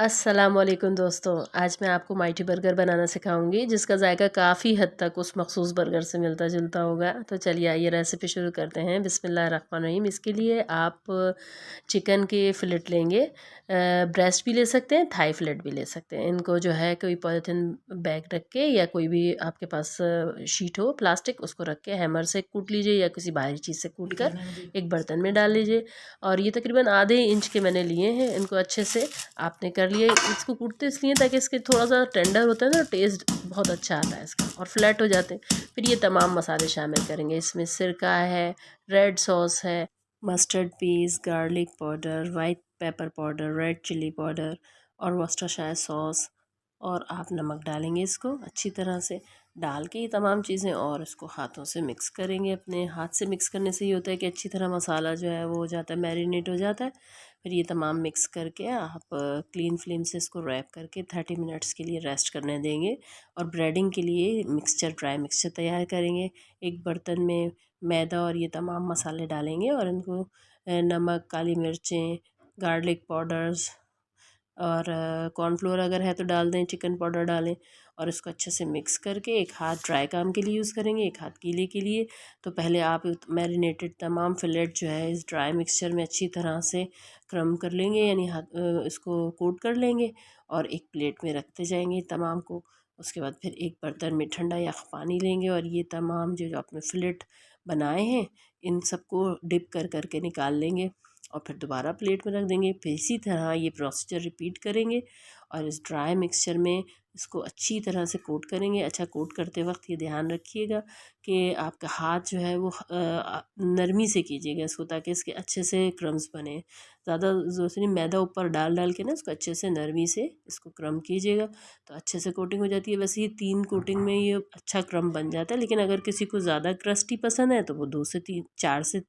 अस्सलामुअलैकुम दोस्तों, आज मैं आपको माइटी बर्गर बनाना सिखाऊंगी जिसका जायका काफ़ी हद तक उस मखसूस बर्गर से मिलता जुलता होगा। तो चलिए आइए रेसिपी शुरू करते हैं। बिस्मिल्लाहिर्रहमानिर्रहीम। इसके लिए आप चिकन के फिलेट लेंगे, ब्रेस्ट भी ले सकते हैं, थाई फिलेट भी ले सकते हैं। इनको जो है कोई पॉलीथीन बैग रख के या कोई भी आपके पास शीट हो प्लास्टिक, उसको रख के हैमर से कूट लीजिए या किसी बाहरी चीज़ से कूट कर एक बर्तन में डाल लीजिए। और ये तकरीबन आधे इंच के मैंने लिए हैं। इनको अच्छे से आपने कर लिए। इसको कूटते इसलिए ताकि इसके थोड़ा सा टेंडर होता है ना, टेस्ट बहुत अच्छा आता है इसका और फ्लैट हो जाते हैं। फिर ये तमाम मसाले शामिल करेंगे। इसमें सिरका है, रेड सॉस है, mustard piece, garlic powder, white pepper powder, red chilli powder और वर्सेस्टरशायर सॉस। और आप नमक डालेंगे। इसको अच्छी तरह से डाल के ये तमाम चीज़ें और इसको हाथों से मिक्स करेंगे। अपने हाथ से मिक्स करने से ये होता है कि अच्छी तरह मसाला जो है वो हो जाता है, मैरिनेट हो जाता है। फिर ये तमाम मिक्स करके आप क्लीन फ्लेम से इसको रैप करके 30 मिनट्स के लिए रेस्ट करने देंगे। और ब्रेडिंग के लिए मिक्सचर, ड्राई मिक्सचर तैयार करेंगे। एक बर्तन में मैदा और ये तमाम मसाले डालेंगे और इनको नमक, काली मिर्चें, गार्लिक पाउडर्स और कॉर्नफ्लोर अगर है तो डाल दें, चिकन पाउडर डालें और इसको अच्छे से मिक्स करके एक हाथ ड्राई काम के लिए यूज़ करेंगे, एक हाथ गीले के लिए। तो पहले आप मैरिनेटेड तमाम फिलेट जो है इस ड्राई मिक्सचर में अच्छी तरह से क्रम कर लेंगे, यानी हाथ इसको कोट कर लेंगे और एक प्लेट में रखते जाएंगे तमाम को। उसके बाद फिर एक बर्तन में ठंडा या पानी लेंगे और ये तमाम जो आपने फिलेट बनाए हैं इन सबको डिप कर करके निकाल लेंगे और फिर दोबारा प्लेट में रख देंगे। फिर इसी तरह ये प्रोसीजर रिपीट करेंगे और इस ड्राई मिक्सचर में इसको अच्छी तरह से कोट करेंगे। अच्छा, कोट करते वक्त ये ध्यान रखिएगा कि आपका हाथ जो है वो नरमी से कीजिएगा इसको, ताकि इसके अच्छे से क्रम्स बने। ज़्यादा ज़ोर से नहीं, मैदा ऊपर डाल डाल के ना इसको अच्छे से नरमी से इसको क्रम कीजिएगा तो अच्छे से कोटिंग हो जाती है। वैसे ये 3 कोटिंग में ये अच्छा क्रम बन जाता है, लेकिन अगर किसी को ज़्यादा क्रस्टी पसंद है तो वो 2 से 3, 4 से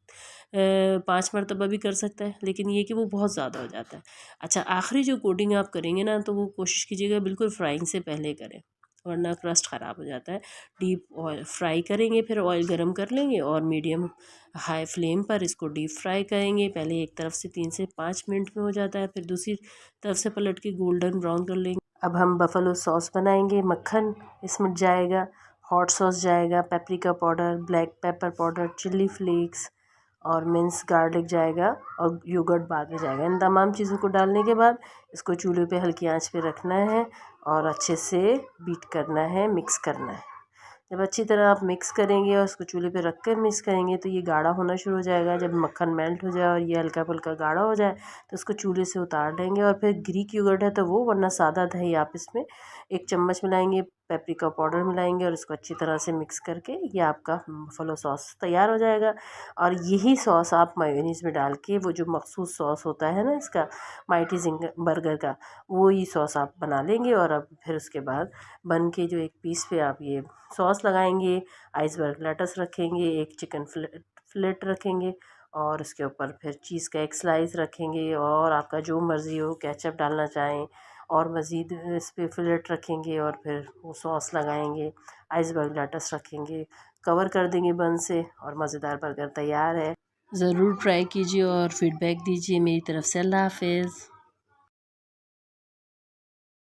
5 मरतबा भी कर सकता है, लेकिन ये कि वो बहुत ज़्यादा हो जाता है। अच्छा, आखिरी जो कोटिंग आप करेंगे ना तो वो कोशिश कीजिएगा बिल्कुल फ्राइंग से पहले करें, वरना क्रस्ट ख़राब हो जाता है। डीप ऑयल फ्राई करेंगे, फिर ऑयल गरम कर लेंगे और मीडियम हाई फ्लेम पर इसको डीप फ्राई करेंगे। पहले एक तरफ से 3 से 5 मिनट में हो जाता है, फिर दूसरी तरफ से पलट के गोल्डन ब्राउन कर लेंगे। अब हम बफलो सॉस बनाएंगे। मक्खन इसमें जाएगा, हॉट सॉस जाएगा, paprika powder, black pepper powder, chilli flakes और मिन्स गार्लिक जाएगा और योगर्ट बाद में जाएगा। इन तमाम चीज़ों को डालने के बाद इसको चूल्हे पे हल्की आंच पे रखना है और अच्छे से बीट करना है, मिक्स करना है। जब अच्छी तरह आप मिक्स करेंगे और उसको चूल्हे पे रख कर मिक्स करेंगे तो ये गाढ़ा होना शुरू हो जाएगा। जब मक्खन मेल्ट हो जाए और ये हल्का फुल्का गाढ़ा हो जाए तो उसको चूल्हे से उतार लेंगे। और फिर ग्रीक योगर्ट है तो वो, वरना सादा दही आप इसमें 1 चम्मच मिलाएंगे, पेपरिका पाउडर मिलाएंगे और इसको अच्छी तरह से मिक्स करके ये आपका बफलो सॉस तैयार हो जाएगा। और यही सॉस आप मेयोनीज़ में डाल के, वो जो मखसूस सॉस होता है ना इसका, माइटी जिंग बर्गर का, वो ही सॉस आप बना लेंगे। और अब फिर उसके बाद बन के जो एक पीस पे आप ये सॉस लगाएंगे, आइसबर्ग लेटस रखेंगे, एक चिकन फिलेट रखेंगे और उसके ऊपर फिर चीज़ का एक स्लाइस रखेंगे और आपका जो मर्ज़ी हो, केचप डालना चाहें और मज़ीद इस पर फिलेट रखेंगे और फिर वो सॉस लगाएंगे, आइसबर्ग लेटस रखेंगे, कवर कर देंगे बन से और मज़ेदार बर्गर तैयार है। ज़रूर ट्राई कीजिए और फीडबैक दीजिए। मेरी तरफ़ से अल्लाह हाफ़िज़।